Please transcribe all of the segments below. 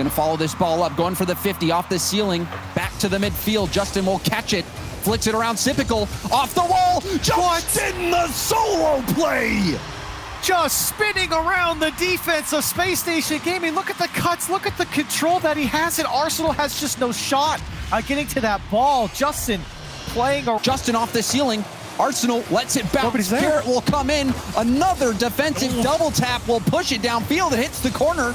Gonna follow this ball up, going for the 50 off the ceiling. Back to the midfield. Justin will catch it. Flicks it around Sypical. Off the wall. Justin, the solo play. Just spinning around the defense of Space Station Gaming. Look at the cuts. Look at the control that he has. And Arsenal has just no shot getting to that ball. Justin playing. Justin off the ceiling. Arsenal lets it bounce. Garrett will come in. Another defensive double tap will push it downfield. It hits the corner.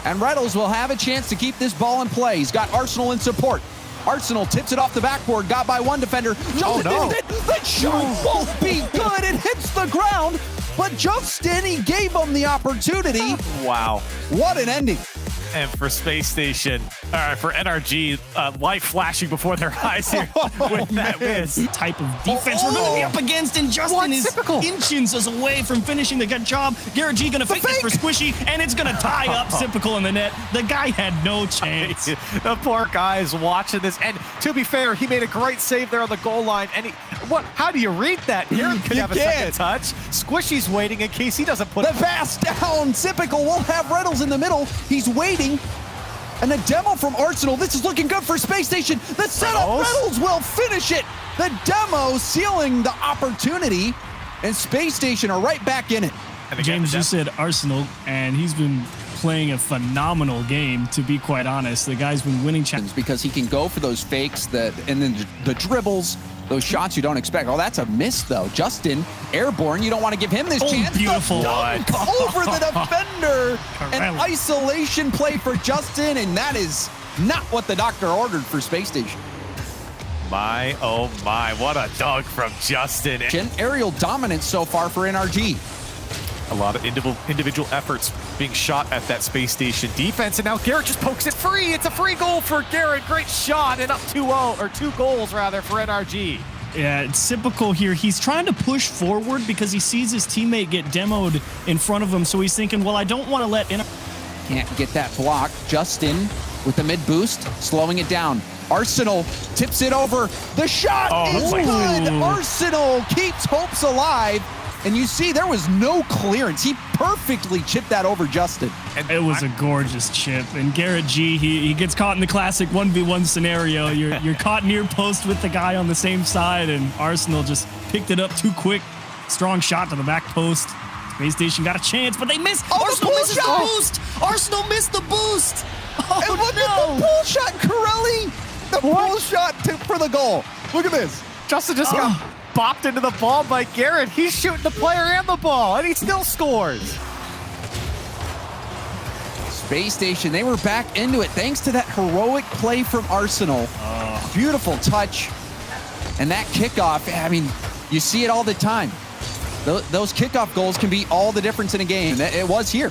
And Reynolds will have a chance to keep this ball in play. He's got Arsenal in support. Arsenal tips it off the backboard. Got by one defender. Justin didn't hit. The shot won't be good. It hits the ground. But Justin, he gave him the opportunity. Wow. What an ending. And for Space Station, for NRG, light flashing before their eyes here with that miss. Type of defense we're going to be up against, and Justin is inches away from finishing the good job. Garrett G going to fake this for Squishy, and it's going to tie up Sypical in the net. The guy had no chance. The poor guy is watching this, and to be fair, he made a great save there on the goal line. And how do you read that? Garrett could have a second touch. Squishy's waiting in case he doesn't put the pass down. Sypical will have Reynolds in the middle. He's waiting. And a demo from Arsenal. This is looking good for Space Station. The setup, Reynolds will finish it. The demo sealing the opportunity. And Space Station are right back in it. James just said Arsenal, and he's been playing a phenomenal game, to be quite honest. The guy's been winning challenges. Because he can go for those fakes and then the dribbles, those shots you don't expect. Oh, that's a miss, though. Justin, airborne. You don't want to give him this chance. Beautiful. Over the defender. An isolation play for Justin, and that is not what the doctor ordered for Space Station. My, oh my, what a dunk from Justin. Aerial dominance so far for NRG. A lot of individual efforts being shot at that Space Station defense, and now Garrett just pokes it free. It's a free goal for Garrett. Great shot, and up 2-0, or 2 goals rather, for NRG. Yeah, it's typical here. He's trying to push forward because he sees his teammate get demoed in front of him, so he's thinking, well, I don't want to let Can't get that block. Justin with the mid boost, slowing it down. Arsenal tips it over. The shot is good. Arsenal keeps hopes alive. And you see, there was no clearance. He perfectly chipped that over Justin. And it was a gorgeous chip. And Garrett G, he gets caught in the classic 1v1 scenario. You're caught near post with the guy on the same side, and Arsenal just picked it up too quick. Strong shot to the back post. Space Station got a chance, but they missed. Arsenal misses the boost. Arsenal missed the boost. Oh, and look at the pull shot, Corelli. The pull shot for the goal. Look at this. Justin just got bopped into the ball by Garrett. He's shooting the player and the ball, and he still scores. Space Station, they were back into it thanks to that heroic play from Arsenal. Beautiful touch. And that kickoff, I mean, you see it all the time. Those kickoff goals can be all the difference in a game. It was here.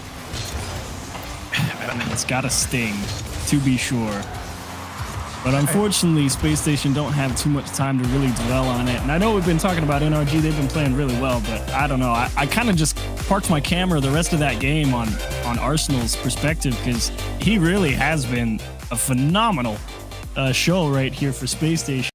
It's got to sting, to be sure. But unfortunately, Space Station don't have too much time to really dwell on it. And I know we've been talking about NRG. They've been playing really well, but I don't know. I kind of just parked my camera the rest of that game on Arsenal's perspective, because he really has been a phenomenal show right here for Space Station.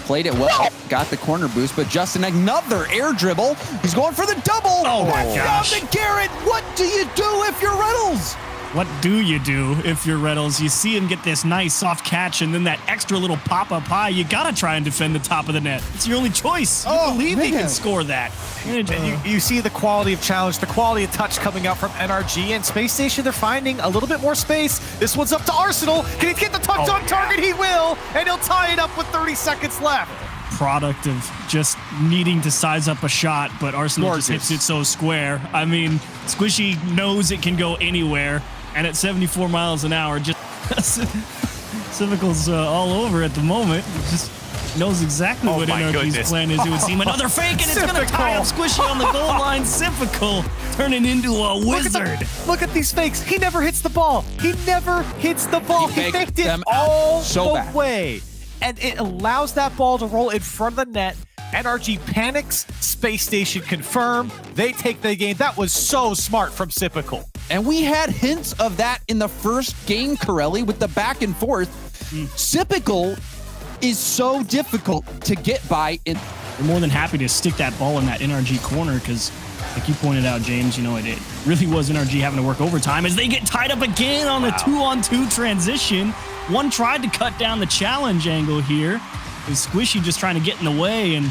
Played it well, got the corner boost, but Justin, another air dribble. He's going for the double. Oh my gosh. Down to Garrett. What do you do if you're Reynolds? What do you do if you're Reynolds? You see him get this nice soft catch, and then that extra little pop-up high. You got to try and defend the top of the net. It's your only choice. You believe he can score that. And you see the quality of challenge, the quality of touch coming out from NRG, and Space Station, they're finding a little bit more space. This one's up to Arsenal. Can he get the touch on target? He will, and he'll tie it up with 30 seconds left. Product of just needing to size up a shot, but Arsenal just hits it so square. I mean, Squishy knows it can go anywhere. And at 74 miles an hour, just Sypical's all over at the moment. Just knows exactly what NRG's plan is. It would seem another fake, and it's going to tie up Squishy on the goal line. Sypical turning into a wizard. Look at these fakes. He never hits the ball. He never hits the ball. He faked it all the way. And it allows that ball to roll in front of the net. NRG panics. Space Station confirm. They take the game. That was so smart from Sypical. And we had hints of that in the first game, Corelli, with the back and forth. Sypical is so difficult to get by. We're more than happy to stick that ball in that NRG corner, because Like you pointed out, James, you know, it really was NRG having to work overtime as they get tied up again on the 2-on-2 transition. One tried to cut down the challenge angle here. Is Squishy just trying to get in the way, and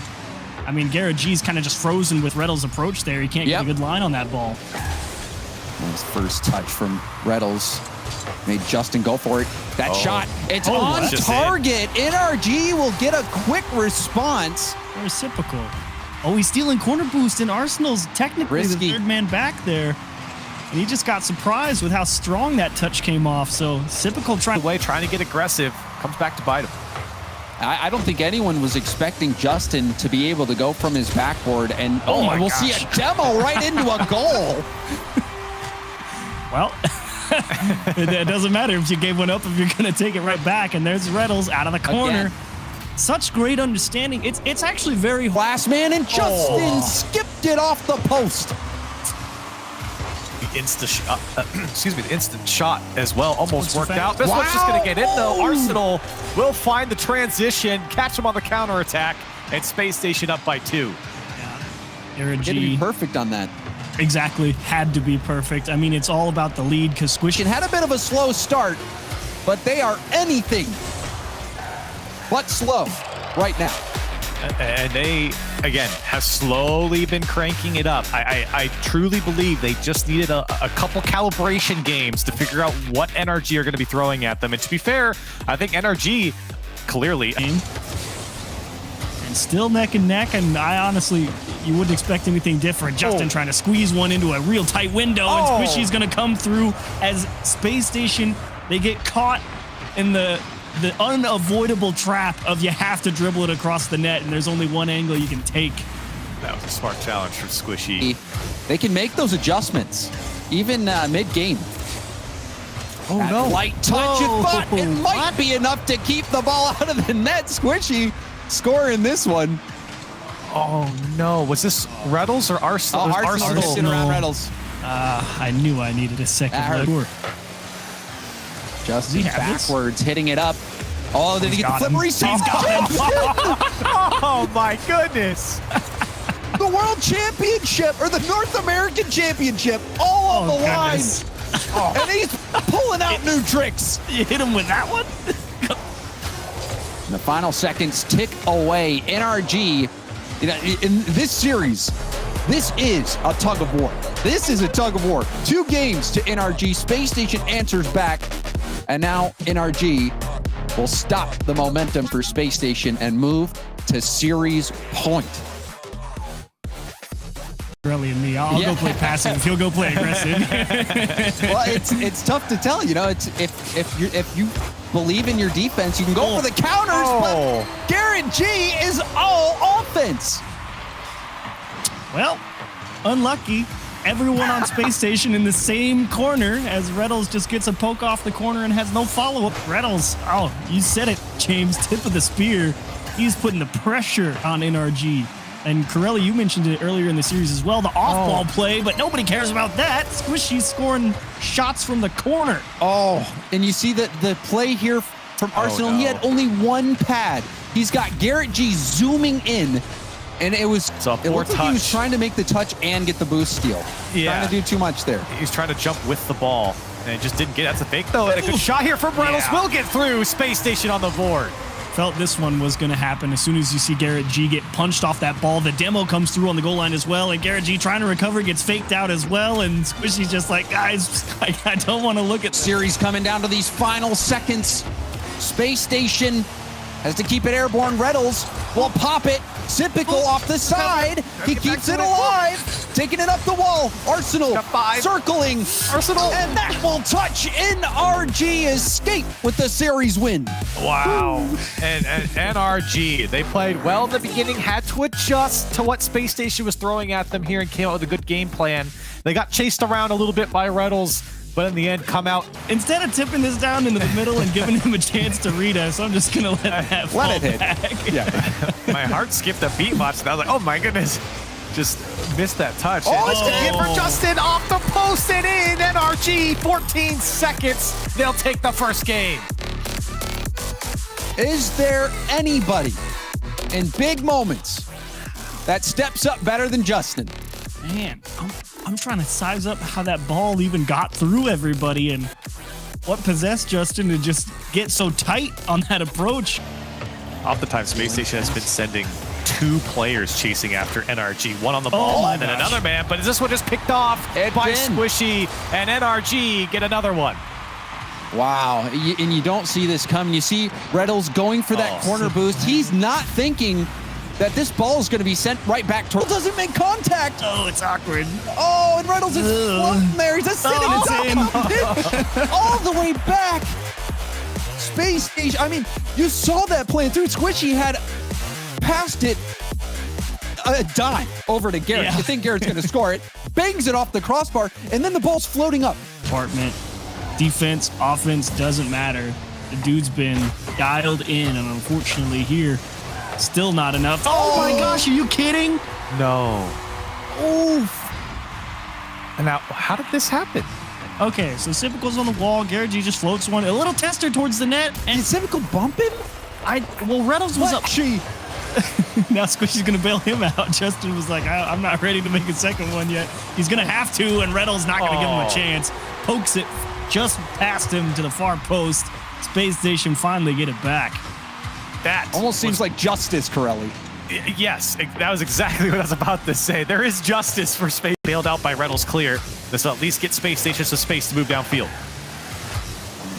I mean, Garrett G's kind of just frozen with Reddle's approach there. He can't get a good line on that ball. Nice first touch from Reddles. Made Justin go for it. That shot, it's on target. NRG will get a quick response. Reciprocal. Oh, he's stealing corner boost, and Arsenal's technically the third man back there. And he just got surprised with how strong that touch came off. So Reciprocal trying to get aggressive, comes back to bite him. I don't think anyone was expecting Justin to be able to go from his backboard, and we'll see a demo right into a goal. Well, it doesn't matter if you gave one up if you're going to take it right back. And there's Reddles out of the corner. Again. Such great understanding. It's actually very last man, and Justin skipped it off the post. The instant shot as well almost worked out. This one's just going to get in though. Arsenal will find the transition, catch him on the counter attack, and Space Station up by 2. Yeah. NRG to be perfect on that. Exactly, had to be perfect. I mean, it's all about the lead because Squishy had a bit of a slow start, but they are anything but slow right now. And they, again, have slowly been cranking it up. I truly believe they just needed a couple calibration games to figure out what NRG are going to be throwing at them. And to be fair, I think NRG clearly... And still neck and neck, and I honestly, you wouldn't expect anything different. Justin trying to squeeze one into a real tight window, and Squishy's going to come through as Space Station, they get caught in the unavoidable trap of you have to dribble it across the net, and there's only one angle you can take. That was a smart challenge from Squishy. They can make those adjustments, even mid-game. Light touch, but it might be enough to keep the ball out of the net. Squishy scoring this one. Oh, no. Was this Reddles or Arsenal? Arsenal around Reddles. I knew I needed a second look. Justin backwards, hitting it up. Oh, did he get the flip reset? He's got him. Oh, my goodness. The World Championship, or the North American Championship, all on the line. And he's pulling out new tricks. You hit him with that one? The final seconds tick away. NRG, in this series, this is a tug of war. This is a tug of war. 2 games to NRG. Space Station answers back. And now NRG will stop the momentum for Space Station and move to series point. Really, and me, I'll go play passive if he'll go play aggressive. Well, it's tough to tell. You know, it's if you believe in your defense, you can go for the counters. But Garrett G is all offense. Well, unlucky. Everyone on Space Station in the same corner as Reddles just gets a poke off the corner and has no follow-up. Reddles, you said it, James, tip of the spear. He's putting the pressure on NRG. And Corelli, you mentioned it earlier in the series as well, the off-ball play, but nobody cares about that. Squishy's scoring shots from the corner. And you see that the play here from Arsenal, he had only one pad. He's got Garrett G zooming in. And it looked like he was trying to make the touch and get the boost steal. Trying to do too much there. He's trying to jump with the ball, and it just didn't get it. That's a fake, though, and a good shot here from Reynolds. Will get through. Space Station on the board. Felt this one was going to happen as soon as you see Garrett G get punched off that ball. The demo comes through on the goal line as well, and Garrett G trying to recover gets faked out as well, and Squishy's just like, guys, I don't want to look at series coming down to these final seconds. Space Station has to keep it airborne. Reddles will pop it. Sipical off the side. He keeps it alive. Taking it up the wall. Arsenal circling. Arsenal. And that will touch NRG. Escape with the series win. Wow. And NRG, they played well in the beginning, had to adjust to what Space Station was throwing at them here and came out with a good game plan. They got chased around a little bit by Reddles, but in the end, come out. Instead of tipping this down into the middle and giving him a chance to read us, I'm just going to let that fall back. My heart skipped a beat much, and I was like, oh my goodness. Just missed that touch. It's going to get for Justin off the post and in. NRG, 14 seconds. They'll take the first game. Is there anybody in big moments that steps up better than Justin? Man, I'm trying to size up how that ball even got through everybody and what possessed Justin to just get so tight on that approach. Oftentimes, Space Station has been sending 2 players chasing after NRG, one on the ball and then another man, but is this one just picked off by Squishy, and NRG get another one? Wow, and you don't see this coming. You see Reynolds going for that corner boost. He's not thinking that this ball is going to be sent right back towards. Doesn't make contact. Oh, it's awkward. Oh, and Reynolds is floating there. He's just sitting all the way back. Space Station. I mean, you saw that playing through. Squishy had passed it a dime over to Garrett. You think Garrett's going to score it. Bangs it off the crossbar, and then the ball's floating up. Department, defense, offense, doesn't matter. The dude's been dialed in, and unfortunately here, still not enough. Oh my gosh, are you kidding? No. Oof. And now, how did this happen? Okay, so Sipical's on the wall. Garrett G just floats one. A little tester towards the net. And did Sipical bump him? Well, Reynolds was up. She. Now Squishy's going to bail him out. Justin was like, I'm not ready to make a second one yet. He's going to have to, and Reynolds not going to give him a chance. Pokes it just past him to the far post. Space Station finally get it back. That almost seems like justice, Corelli. Yes, that was exactly what I was about to say. There is justice for Space. Bailed out by Reynolds clear. This will at least get Space Station some space to move downfield.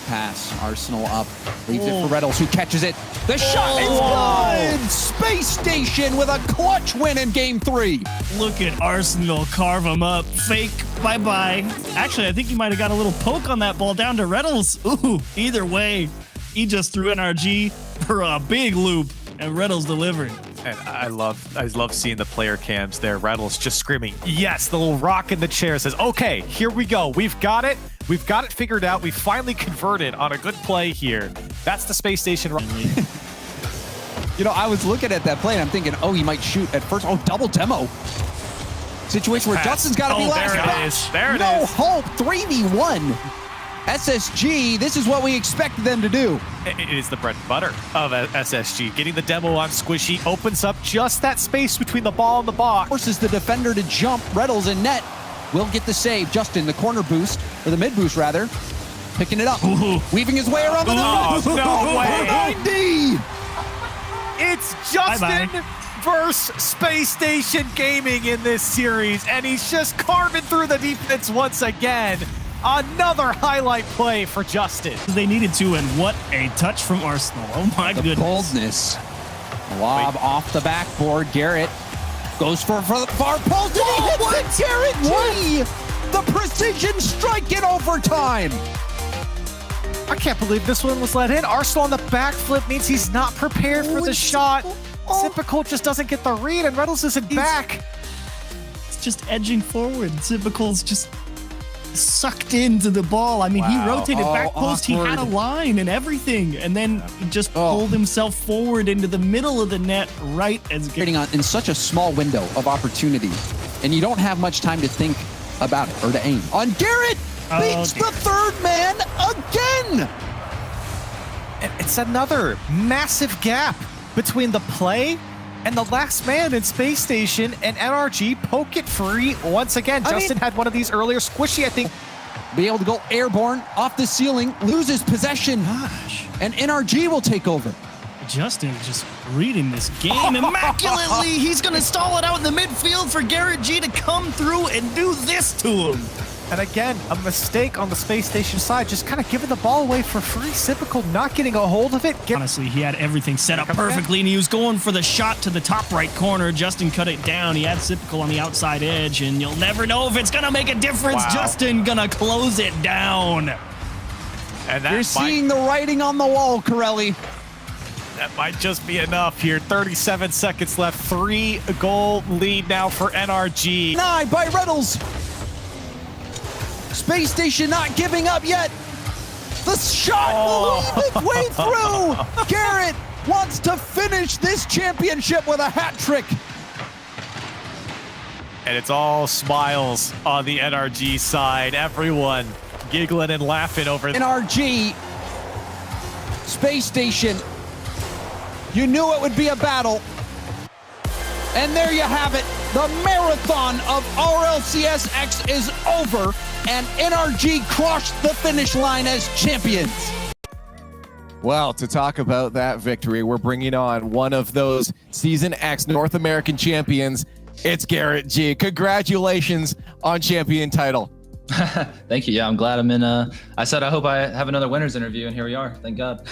Pass, Arsenal up, leaves it for Reynolds, who catches it. The shot is good! Space Station with a clutch win in Game 3. Look at Arsenal carve him up. Fake, bye-bye. Actually, I think he might have got a little poke on that ball down to Reynolds. Ooh, either way, he just threw NRG for a big loop, and Reynolds delivered. And I love seeing the player cams there. Reynolds just screaming, yes, the little rock in the chair says, okay, here we go. We've got it. We've got it figured out. We finally converted on a good play here. That's the Space Station. You know, I was looking at that play and I'm thinking, oh, he might shoot at first. Oh, double demo. Situation where Justin's got to be last. There it is. There it is. is. No hope. 3v1. SSG, this is what we expected them to do. It is the bread and butter of SSG. Getting the demo on Squishy opens up just that space between the ball and the box. Forces the defender to jump. Reynolds in net will get the save. Justin, the corner boost, or the mid boost rather, picking it up. Weaving his way around the net. No way. 90. It's Justin versus Space Station Gaming in this series, and he's just carving through the defense once again. Another highlight play for Justin. They needed to, and what a touch from Arsenal. Oh my goodness. Boldness. Lob off the backboard. Garrett goes for the far post. And he hits it. Garrett G. The precision strike in overtime. I can't believe this one was let in. Arsenal on the backflip means he's not prepared for the shot. Typical just doesn't get the read, and Reynolds isn't back. It's just edging forward. Typical's just sucked into the ball. I mean, he rotated back post. Awkward. He had a line and everything, and then he just pulled himself forward into the middle of the net right as getting on in such a small window of opportunity, and you don't have much time to think about it or to aim. On Garrett beats the third man again. It's another massive gap between the play and the last man in Space Station, and NRG poke it free once again. Justin had one of these earlier. Squishy, I think, be able to go airborne off the ceiling, loses possession, and NRG will take over. Justin just reading this game immaculately. He's going to stall it out in the midfield for Garrett G to come through and do this to him. And again, a mistake on the Space Station side, just kind of giving the ball away for free. Typical not getting a hold of it. Honestly, he had everything set up perfectly, and he was going for the shot to the top right corner. Justin cut it down. He had Sipical on the outside edge, and you'll never know if it's going to make a difference. Justin going to close it down. And you're seeing the writing on the wall, Corelli. That might just be enough here. 37 seconds left. 3-goal lead now for NRG. 9 by Reynolds. Space Station not giving up yet. The shot will weave its way through. Garrett wants to finish this championship with a hat trick. And it's all smiles on the NRG side. Everyone giggling and laughing over NRG. Space Station. You knew it would be a battle. And there you have it. The marathon of RLCS X is over, and NRG crossed the finish line as champions. Well, to talk about that victory, we're bringing on one of those Season X North American champions. It's Garrett G. Congratulations on champion title. Thank you. Yeah, I'm glad I'm in. I said I hope I have another winners interview, and here we are. Thank God.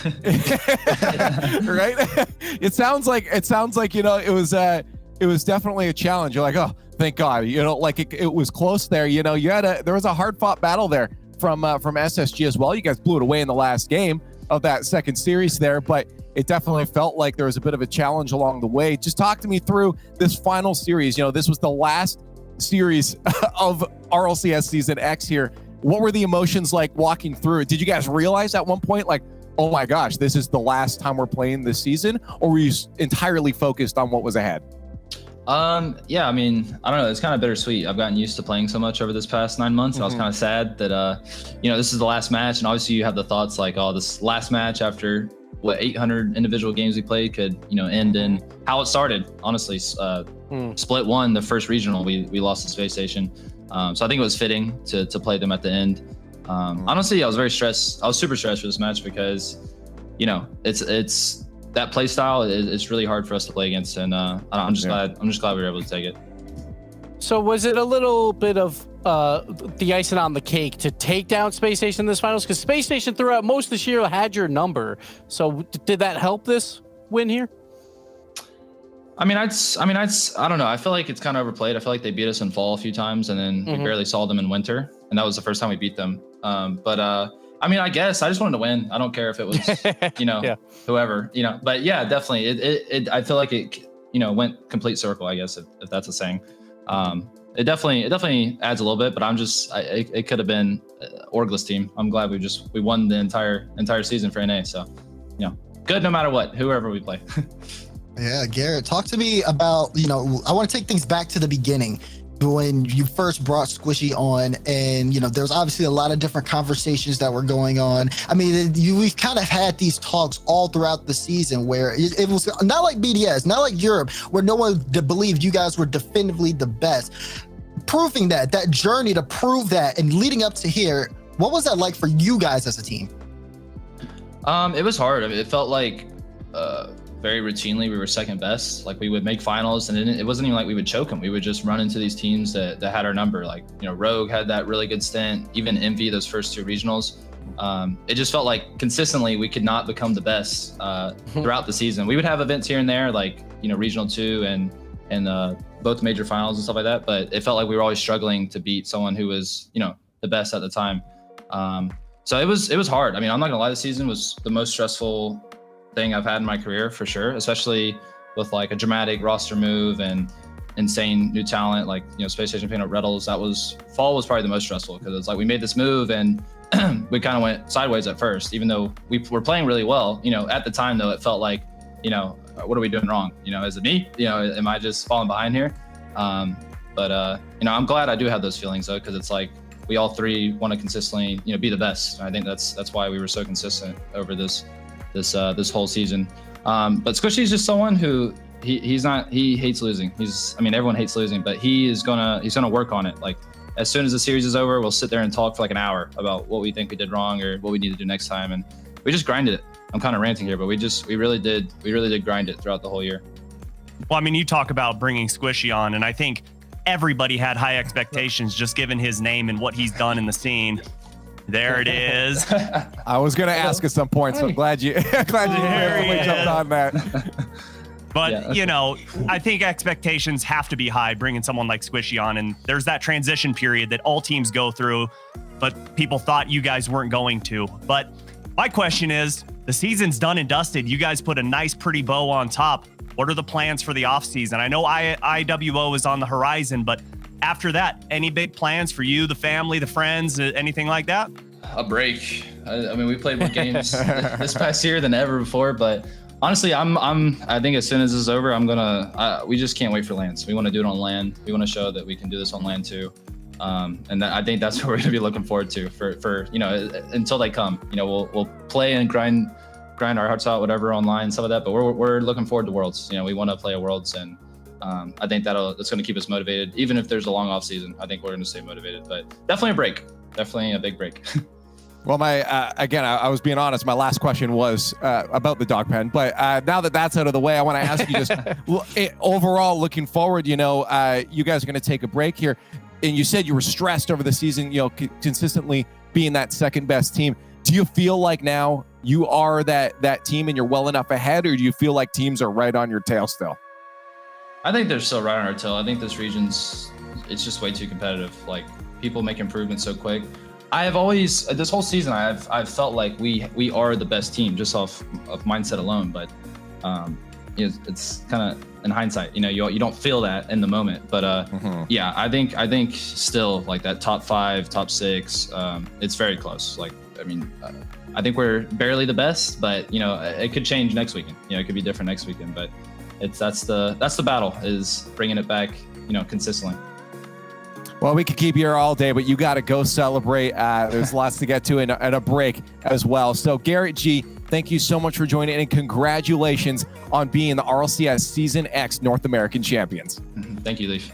Right? It sounds like it was definitely a challenge. You're like, oh, thank God. It was close there. There was a hard fought battle there from SSG as well. You guys blew it away in the last game of that second series there, but it definitely felt like there was a bit of a challenge along the way. Just talk to me through this final series. This was the last series of RLCS Season X here. What were the emotions like walking through it? Did you guys realize at one point, like, oh my gosh, this is the last time we're playing this season? Or were you entirely focused on what was ahead? Yeah, I mean, I don't know. It's kind of bittersweet. I've gotten used to playing so much over this past 9 months. And I was kind of sad that, this is the last match. And obviously you have the thoughts like, oh, this last match after 800 individual games we played could, end in how it started. Honestly, Split 1, the first regional, we lost to Spacestation. So I think it was fitting to play them at the end. Honestly, I was very stressed. I was super stressed for this match because, it's that play style is really hard for us to play against, and I'm just glad we were able to take it. So was it a little bit of the icing on the cake to take down Spacestation in this finals? Because Spacestation throughout most of this year had your number. So did that help this win here? I don't know. I feel like it's kind of overplayed. I feel like they beat us in fall a few times, and then we barely saw them in winter, and that was the first time we beat them. I guess I just wanted to win. I don't care if it was, whoever, but yeah, definitely. It I feel like it, went complete circle, I guess, if that's a saying. It definitely adds a little bit, but it could have been Orgla's team. I'm glad we won the entire season for NA. So, good no matter what, whoever we play. Yeah, Garrett, talk to me about, I want to take things back to the beginning when you first brought Squishy on, and, there's obviously a lot of different conversations that were going on. I mean, we've kind of had these talks all throughout the season where it was not like BDS, not like Europe, where no one believed you guys were definitively the best. Proving that journey to prove that and leading up to here, what was that like for you guys as a team? It was hard. I mean, it felt like very routinely we were second best. Like we would make finals, and it wasn't even like we would choke them. We would just run into these teams that had our number. Like, Rogue had that really good stint, even Envy, those first 2 regionals. It just felt like consistently we could not become the best throughout the season. We would have events here and there, like, Regional 2 and both major finals and stuff like that, but it felt like we were always struggling to beat someone who was, the best at the time. So it was hard. I mean, I'm not gonna lie, this season was the most stressful thing I've had in my career for sure, especially with like a dramatic roster move and insane new talent, like, Spacestation picking up Reddles. Fall was probably the most stressful because it's like we made this move and we kind of went sideways at first, even though we were playing really well. At the time though, it felt like, what are we doing wrong? Is it me? Am I just falling behind here? I'm glad I do have those feelings though, because it's like we all three want to consistently, be the best. I think that's why we were so consistent over this whole season. But Squishy's just someone who he hates losing. Everyone hates losing, but he's gonna work on it. Like as soon as the series is over, we'll sit there and talk for like an hour about what we think we did wrong or what we need to do next time. And we just grinded it. I'm kind of ranting here, but we really did grind it throughout the whole year. Well, you talk about bringing Squishy on, and I think everybody had high expectations just given his name and what he's done in the scene. There it is. I was going to ask at some point, so I'm glad you jumped on that. But, I think expectations have to be high bringing someone like Squishy on. And there's that transition period that all teams go through, but people thought you guys weren't going to. But my question is, the season's done and dusted. You guys put a nice, pretty bow on top. What are the plans for the offseason? I know IWO is on the horizon, but after that, any big plans for you, the family, the friends, anything like that? A break. We played more games this past year than ever before, but honestly, I think as soon as this is over, we just can't wait for LANs. We want to do it on LAN. We want to show that we can do this on LAN too. I think that's what we're going to be looking forward to for until they come. We'll play and grind our hearts out, whatever, online, some of that, but we're looking forward to Worlds. We want to play a Worlds, and I think that's going to keep us motivated. Even if there's a long off season, I think we're going to stay motivated. But definitely a break. Definitely a big break. Well, again, I was being honest. My last question was about the dog pen, but now that that's out of the way, I want to ask you just overall, looking forward. You guys are going to take a break here, and you said you were stressed over the season. Consistently being that second best team. Do you feel like now you are that team and you're well enough ahead, or do you feel like teams are right on your tail still? I think they're still right on our tail. I think this region's it's just way too competitive. Like people make improvements so quick. I have always this whole season I've felt like we are the best team just off of mindset alone, but it's kind of in hindsight, you don't feel that in the moment, but yeah, I think still like that top 5, top 6, it's very close. Like I think we're barely the best, but it could change next weekend. It could be different next weekend, but that's the battle, is bringing it back consistently. Well, we could keep you here all day, but you got to go celebrate. There's lots to get to and a break as well. So Garrett G, thank you so much for joining, and congratulations on being the RLCS Season X North American champions. Thank you, Leaf.